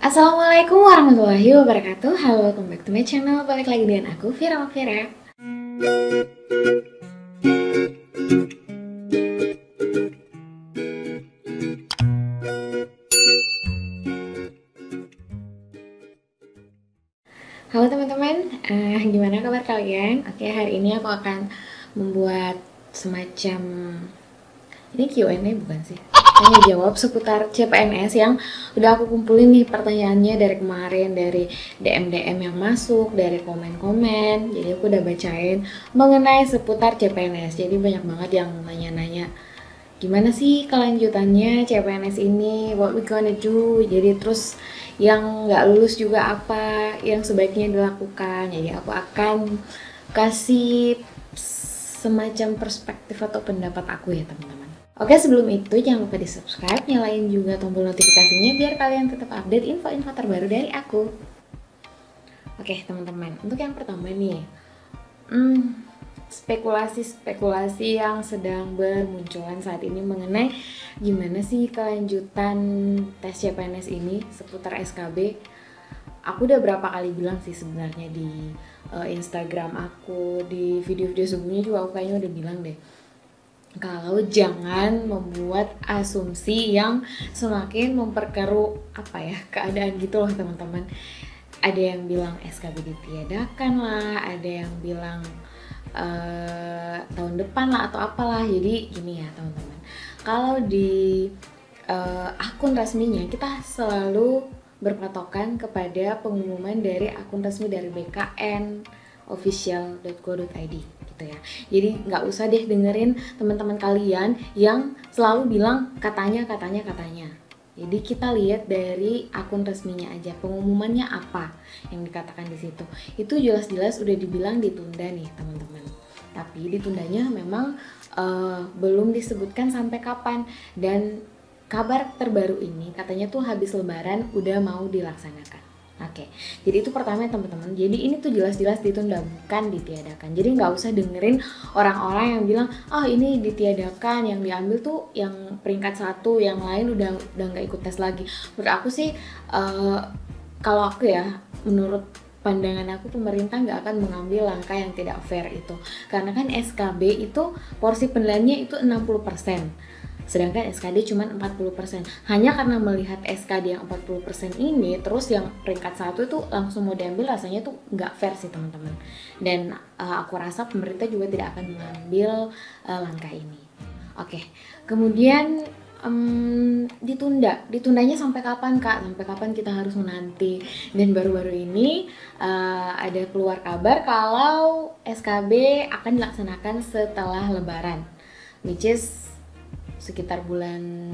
Assalamualaikum warahmatullahi wabarakatuh. Halo, welcome back to my channel. Balik lagi dengan aku, Vira Mafira. Halo teman-teman, gimana kabar kalian? Oke, hari ini aku akan membuat semacam, ini Q&A bukan sih? Tanya jawab seputar CPNS yang udah aku kumpulin nih pertanyaannya dari kemarin, dari DM yang masuk, dari komen-komen. Jadi aku udah bacain mengenai seputar CPNS. Jadi banyak banget yang nanya-nanya, gimana sih kelanjutannya CPNS ini, what we gonna do. Jadi terus yang nggak lulus juga apa yang sebaiknya dilakukan. Jadi aku akan kasih semacam perspektif atau pendapat aku ya teman-teman. Oke, sebelum itu jangan lupa di subscribe, nyalain juga tombol notifikasinya biar kalian tetap update info-info terbaru dari aku. Oke teman-teman, untuk yang pertama nih, spekulasi yang sedang bermunculan saat ini mengenai gimana sih kelanjutan tes CPNS ini seputar SKB. Aku udah berapa kali bilang sih sebenarnya di Instagram aku, di video-video sebelumnya juga aku kayaknya udah bilang deh, kalau jangan membuat asumsi yang semakin memperkeruh keadaan gitu loh teman-teman. Ada yang bilang SKB ditiadakan lah, ada yang bilang tahun depan lah atau apalah. Jadi gini ya teman-teman, kalau di akun resminya kita selalu berpatokan kepada pengumuman dari akun resmi dari BKN official.go.id gitu ya. Jadi nggak usah deh dengerin teman-teman kalian yang selalu bilang katanya. Jadi kita lihat dari akun resminya aja, pengumumannya apa yang dikatakan di situ. Itu jelas-jelas udah dibilang ditunda nih teman-teman. Tapi ditundanya memang belum disebutkan sampai kapan, dan kabar terbaru ini katanya tuh habis lebaran udah mau dilaksanakan. Oke, jadi itu pertama ya teman-teman. Jadi ini tuh jelas-jelas ditunda, bukan ditiadakan. Jadi nggak usah dengerin orang-orang yang bilang, ini ditiadakan, yang diambil tuh yang peringkat 1, yang lain udah nggak ikut tes lagi. Menurut aku sih, kalau aku ya, menurut pandangan aku, pemerintah nggak akan mengambil langkah yang tidak fair itu. Karena kan SKB itu porsi penilaiannya itu 60%. Sedangkan SKD cuma 40%. Hanya karena melihat SKD yang 40% ini, terus yang peringkat 1 itu langsung mau diambil, rasanya tuh nggak fair sih teman-teman. Dan aku rasa pemerintah juga tidak akan mengambil langkah ini. Oke, kemudian ditundanya sampai kapan Kak? Sampai kapan kita harus menanti? Dan baru-baru ini ada keluar kabar kalau SKB akan dilaksanakan setelah Lebaran, which is sekitar bulan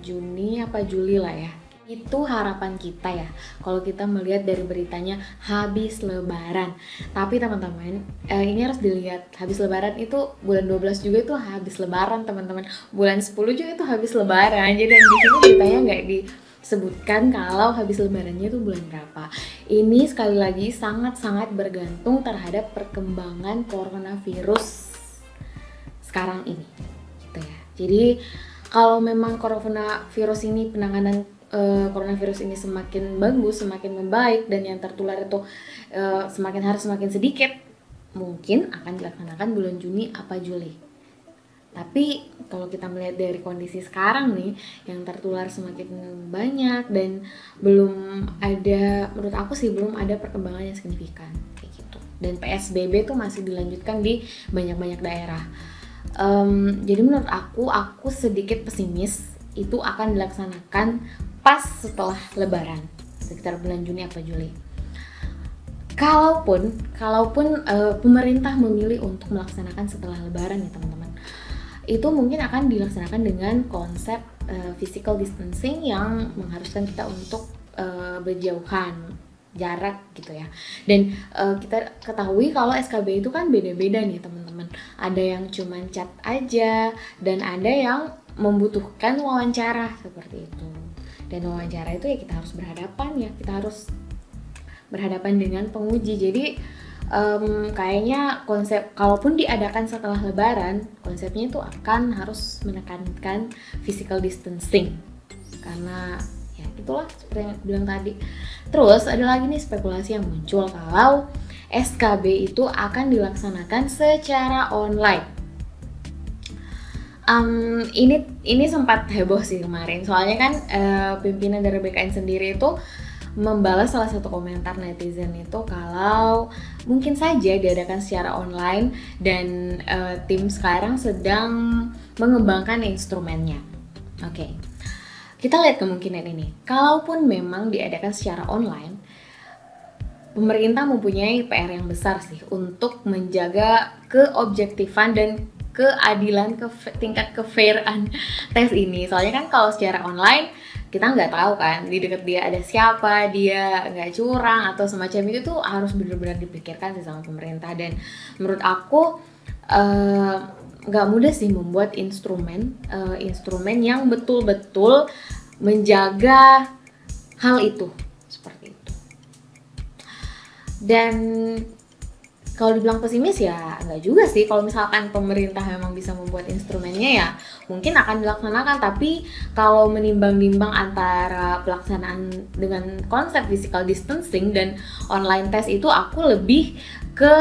Juni apa Juli lah ya. Itu harapan kita ya, kalau kita melihat dari beritanya habis Lebaran. Tapi teman-teman, ini harus dilihat, habis Lebaran itu bulan 12 juga itu habis Lebaran teman-teman. Bulan 10 juga itu habis Lebaran. Jadi di sini beritanya nggak disebutkan kalau habis Lebarannya itu bulan berapa. Ini sekali lagi sangat-sangat bergantung terhadap perkembangan coronavirus sekarang ini. Jadi kalau memang coronavirus ini, penanganan coronavirus ini semakin bagus, semakin membaik, dan yang tertular itu semakin hari semakin sedikit, mungkin akan dilaksanakan bulan Juni apa Juli. Tapi kalau kita melihat dari kondisi sekarang nih, yang tertular semakin banyak dan belum ada, menurut aku sih belum ada perkembangan yang signifikan kayak gitu. Dan PSBB tuh masih dilanjutkan di banyak-banyak daerah. Jadi menurut aku sedikit pesimis itu akan dilaksanakan pas setelah Lebaran, sekitar bulan Juni atau Juli. Kalaupun pemerintah memilih untuk melaksanakan setelah Lebaran ya teman-teman, itu mungkin akan dilaksanakan dengan konsep physical distancing yang mengharuskan kita untuk berjauhan, jarak gitu ya. Dan kita ketahui kalau SKB itu kan beda-beda nih teman-teman. Ada yang cuman chat aja, dan ada yang membutuhkan wawancara seperti itu. Dan wawancara itu ya kita harus berhadapan ya, kita harus berhadapan dengan penguji. Jadi kayaknya konsep, kalaupun diadakan setelah Lebaran, konsepnya itu akan harus menekankan physical distancing, karena Ya itulah seperti yang aku bilang tadi. Terus ada lagi nih spekulasi yang muncul kalau SKB itu akan dilaksanakan secara online. Ini sempat heboh sih kemarin, soalnya kan pimpinan dari BKN sendiri itu membalas salah satu komentar netizen itu kalau mungkin saja diadakan secara online dan tim sekarang sedang mengembangkan instrumennya. Oke. Kita lihat kemungkinan ini. Kalaupun memang diadakan secara online, pemerintah mempunyai PR yang besar sih untuk menjaga keobjektifan dan keadilan, tingkat kefairan tes ini. Soalnya kan kalau secara online kita nggak tahu kan di dekat dia ada siapa, dia nggak curang atau semacam itu tuh harus benar-benar dipikirkan sih sama pemerintah. Dan menurut aku nggak mudah sih membuat instrumen yang betul-betul menjaga hal itu seperti itu. Dan kalau dibilang pesimis ya enggak juga sih. Kalau misalkan pemerintah memang bisa membuat instrumennya ya mungkin akan dilaksanakan. Tapi kalau menimbang-nimbang antara pelaksanaan dengan konsep physical distancing dan online test itu, aku lebih ke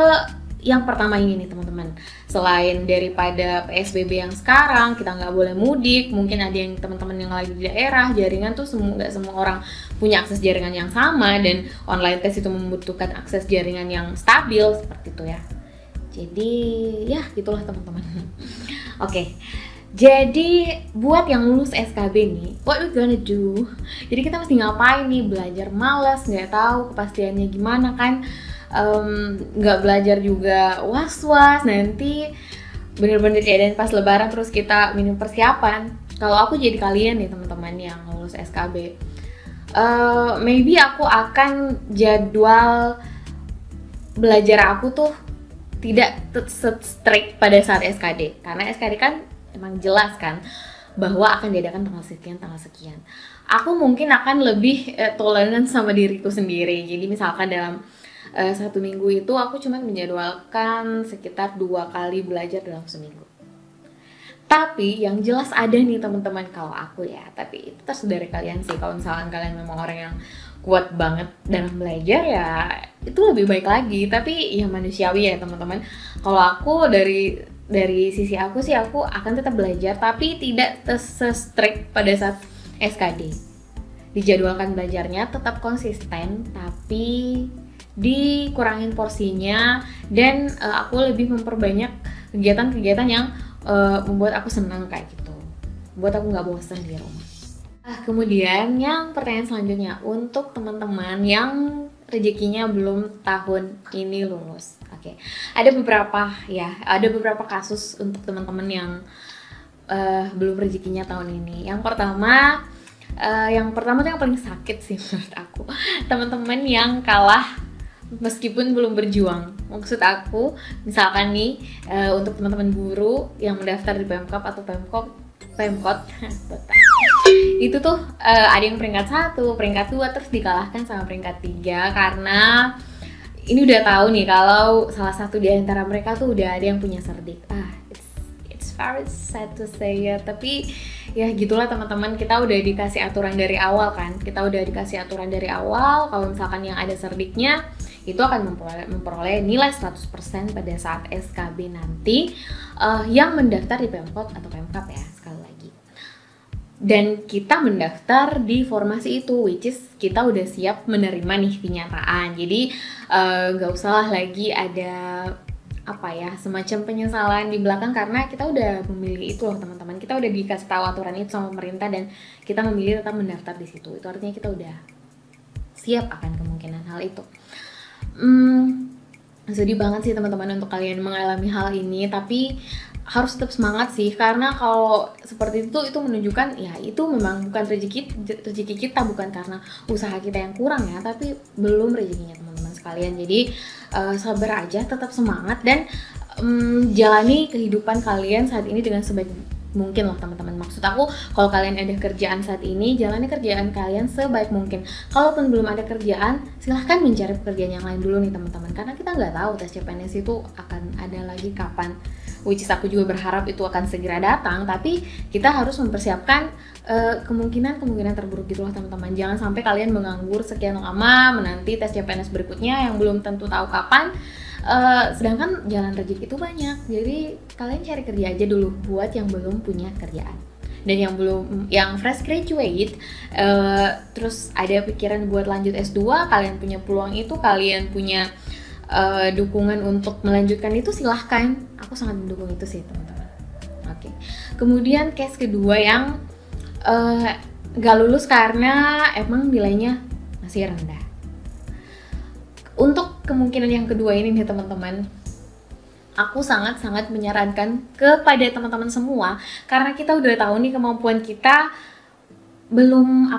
yang pertama ini nih teman-teman. Selain daripada PSBB yang sekarang kita nggak boleh mudik, mungkin ada yang teman-teman yang lagi di daerah jaringan tuh nggak semua orang punya akses jaringan yang sama, dan online test itu membutuhkan akses jaringan yang stabil seperti itu ya. Jadi ya gitulah teman-teman. Oke. Jadi buat yang lulus SKB nih, what we gonna do? Jadi kita mesti ngapain nih? Belajar malas, nggak tahu kepastiannya gimana kan? Nggak belajar juga was-was, nanti bener-bener diadain pas lebaran terus kita minim persiapan. Kalau aku jadi kalian nih teman-teman yang lulus SKB, maybe aku akan jadwal belajar aku tuh tidak strict pada saat SKD, karena SKD kan emang jelas kan bahwa akan diadakan tanggal sekian. Aku mungkin akan lebih toleran sama diriku sendiri. Jadi misalkan dalam 1 minggu itu aku cuma menjadwalkan sekitar 2 kali belajar dalam seminggu. Tapi yang jelas ada nih teman-teman, kalau aku ya, tapi itu terserah dari kalian sih. Kalau misalkan kalian memang orang yang kuat banget dalam belajar ya itu lebih baik lagi. Tapi ya manusiawi ya teman-teman. Kalau aku dari sisi aku sih, aku akan tetap belajar tapi tidak se-strict pada saat SKD. Dijadwalkan belajarnya tetap konsisten tapi dikurangin porsinya, dan aku lebih memperbanyak kegiatan-kegiatan yang membuat aku senang kayak gitu, buat aku nggak bosan di rumah. Kemudian yang pertanyaan selanjutnya untuk teman-teman yang rezekinya belum tahun ini lulus. Oke. Ada beberapa kasus untuk teman-teman yang belum rezekinya tahun ini. Yang pertama tuh yang paling sakit sih menurut aku, teman-teman yang kalah meskipun belum berjuang. Maksud aku, misalkan nih untuk teman-teman guru yang mendaftar di Pemkab atau Pemkot itu tuh ada yang peringkat 1, peringkat 2 terus dikalahkan sama peringkat 3 karena ini udah tahu nih kalau salah satu di antara mereka tuh udah ada yang punya cerdik. It's very sad to say ya, tapi ya gitulah teman-teman, kita udah dikasih aturan dari awal kan. Kalau misalkan yang ada cerdiknya itu akan memperoleh nilai 100% pada saat SKB nanti yang mendaftar di Pemkot atau Pemkab ya, sekali lagi. Dan kita mendaftar di formasi itu, which is kita udah siap menerima nih kenyataan. Jadi gak usah lagi ada semacam penyesalan di belakang karena kita udah memilih itu loh teman-teman. Kita udah dikasih tahu aturan itu sama pemerintah dan kita memilih tetap mendaftar di situ. Itu artinya kita udah siap akan kemungkinan hal itu. Sedih banget sih teman-teman untuk kalian mengalami hal ini, tapi harus tetap semangat sih, karena kalau seperti itu menunjukkan ya itu memang bukan rezeki kita, bukan karena usaha kita yang kurang ya, tapi belum rezekinya teman-teman sekalian. Jadi sabar aja, tetap semangat dan jalani kehidupan kalian saat ini dengan mungkin loh teman-teman. Maksud aku, kalau kalian ada kerjaan saat ini, jalani kerjaan kalian sebaik mungkin. Kalaupun belum ada kerjaan, silahkan mencari pekerjaan yang lain dulu nih teman-teman, karena kita nggak tahu tes CPNS itu akan ada lagi kapan. Which is aku juga berharap itu akan segera datang, tapi kita harus mempersiapkan kemungkinan terburuk gitu loh teman-teman. Jangan sampai kalian menganggur sekian lama menanti tes CPNS berikutnya yang belum tentu tahu kapan. Sedangkan jalan rezeki itu banyak, jadi kalian cari kerja aja dulu buat yang belum punya kerjaan. Dan yang fresh graduate, terus ada pikiran buat lanjut S2, kalian punya peluang itu, kalian punya dukungan untuk melanjutkan itu, silahkan. Aku sangat mendukung itu sih teman-teman. Oke. Kemudian case kedua yang gak lulus karena emang nilainya masih rendah. Untuk kemungkinan yang kedua ini nih teman-teman, aku sangat-sangat menyarankan kepada teman-teman semua, karena kita udah tahu nih kemampuan kita belum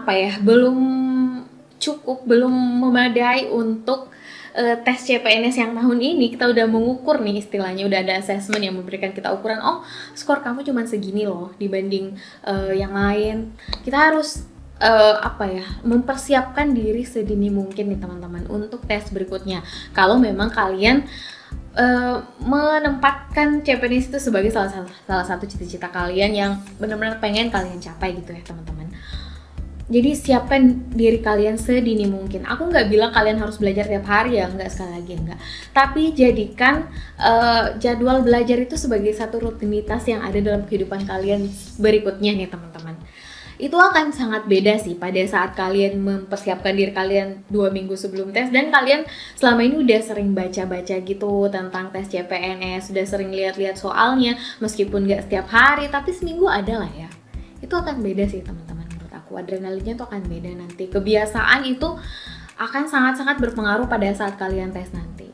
cukup, belum memadai untuk tes CPNS yang tahun ini. Kita udah mengukur nih, istilahnya udah ada assessment yang memberikan kita ukuran, oh skor kamu cuma segini loh dibanding yang lain. Kita harus mempersiapkan diri sedini mungkin nih teman-teman untuk tes berikutnya. Kalau memang kalian menempatkan CPNS itu sebagai salah satu cita-cita kalian yang benar-benar pengen kalian capai gitu ya teman-teman. Jadi siapkan diri kalian sedini mungkin. Aku nggak bilang kalian harus belajar tiap hari ya, sekali lagi enggak. Tapi jadikan jadwal belajar itu sebagai satu rutinitas yang ada dalam kehidupan kalian berikutnya nih teman-teman. Itu akan sangat beda sih pada saat kalian mempersiapkan diri kalian 2 minggu sebelum tes, dan kalian selama ini udah sering baca-baca gitu tentang tes CPNS, sudah sering lihat-lihat soalnya, meskipun gak setiap hari, tapi seminggu ada lah ya. Itu akan beda sih teman-teman, menurut aku. Adrenalinnya tuh akan beda nanti. Kebiasaan itu akan sangat-sangat berpengaruh pada saat kalian tes nanti.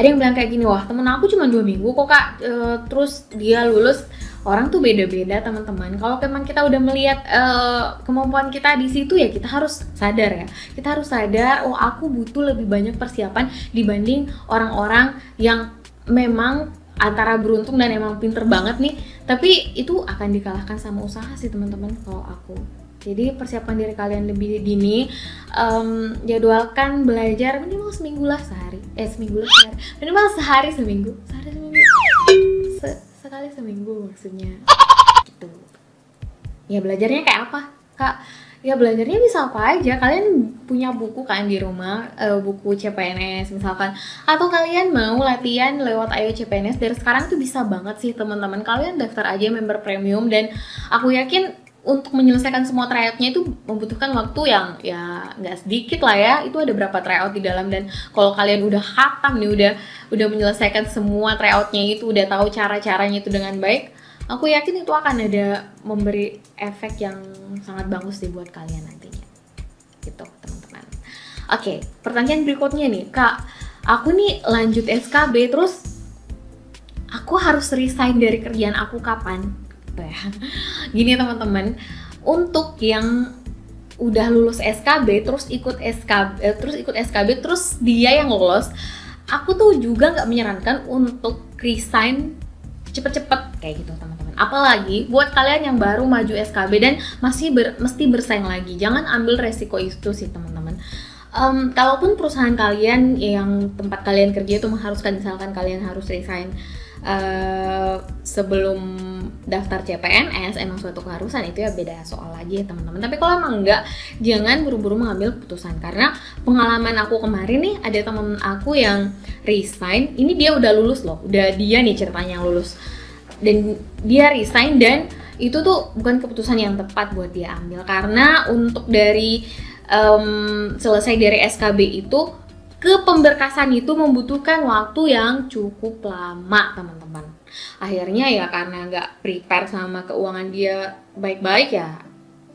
Ada yang bilang kayak gini, wah temen aku cuma 2 minggu kok kak, terus dia lulus. Orang tuh beda-beda teman-teman. Kalau memang kita udah melihat kemampuan kita di situ, ya kita harus sadar ya. Kita harus sadar, oh aku butuh lebih banyak persiapan dibanding orang-orang yang memang antara beruntung dan emang pinter banget nih, tapi itu akan dikalahkan sama usaha sih teman-teman kalau aku. Jadi persiapan diri kalian lebih dini, jadwalkan belajar minimal seminggu lah sehari. Minimal sehari seminggu. Sekali seminggu maksudnya gitu. Ya belajarnya kayak apa kak? Ya belajarnya bisa apa aja. Kalian punya buku kan di rumah, buku CPNS misalkan, atau kalian mau latihan lewat Ayo CPNS dari sekarang tuh bisa banget sih teman-teman. Kalian daftar aja member premium, dan aku yakin untuk menyelesaikan semua tryoutnya itu membutuhkan waktu yang ya nggak sedikit lah ya. Itu ada berapa tryout di dalam, dan kalau kalian udah khatam nih, udah menyelesaikan semua tryoutnya itu, udah tahu cara-caranya itu dengan baik, aku yakin itu akan ada memberi efek yang sangat bagus sih buat kalian nantinya gitu teman-teman. Oke, pertanyaan berikutnya nih, kak aku nih lanjut SKB terus aku harus resign dari kerjaan aku kapan? Gini teman-teman, untuk yang udah lulus SKB terus ikut SKB terus dia yang lolos, aku tuh juga nggak menyarankan untuk resign cepet-cepet kayak gitu teman-teman. Apalagi buat kalian yang baru maju SKB dan mesti bersaing lagi, jangan ambil resiko itu sih teman-teman. Kalaupun perusahaan kalian yang tempat kalian kerja itu mengharuskan, misalkan kalian harus resign sebelum daftar CPNS, emang suatu keharusan, itu ya beda soal lagi ya teman-teman. Tapi kalau emang enggak, jangan buru-buru mengambil keputusan, karena pengalaman aku kemarin nih, ada teman aku yang resign. Ini dia udah lulus loh, udah dia nih ceritanya yang lulus, dan dia resign, dan itu tuh bukan keputusan yang tepat buat dia ambil, karena untuk dari selesai dari SKB itu ke pemberkasan itu membutuhkan waktu yang cukup lama teman-teman. Akhirnya ya karena nggak prepare sama keuangan dia baik-baik, ya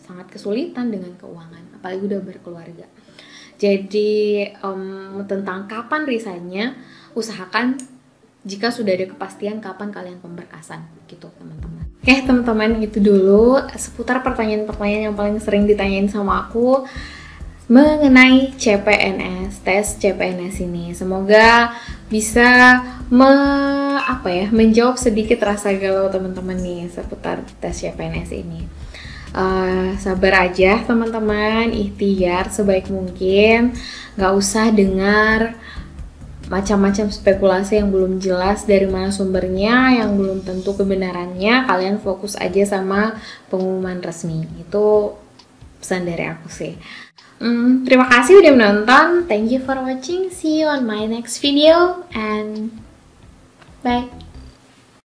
sangat kesulitan dengan keuangan, apalagi udah berkeluarga. Jadi tentang kapan resignnya, usahakan jika sudah ada kepastian kapan kalian pemberkasan gitu teman-teman. Oke teman-teman, itu dulu seputar pertanyaan-pertanyaan yang paling sering ditanyain sama aku mengenai CPNS, tes CPNS ini. Semoga bisa apa ya, menjawab sedikit rasa galau teman-teman nih seputar tes CPNS ini. Sabar aja teman-teman, ikhtiar sebaik mungkin, nggak usah dengar macam-macam spekulasi yang belum jelas dari mana sumbernya, yang belum tentu kebenarannya. Kalian fokus aja sama pengumuman resmi. Itu pesan dari aku sih. Terima kasih udah menonton. Thank you for watching. See you on my next video and bye.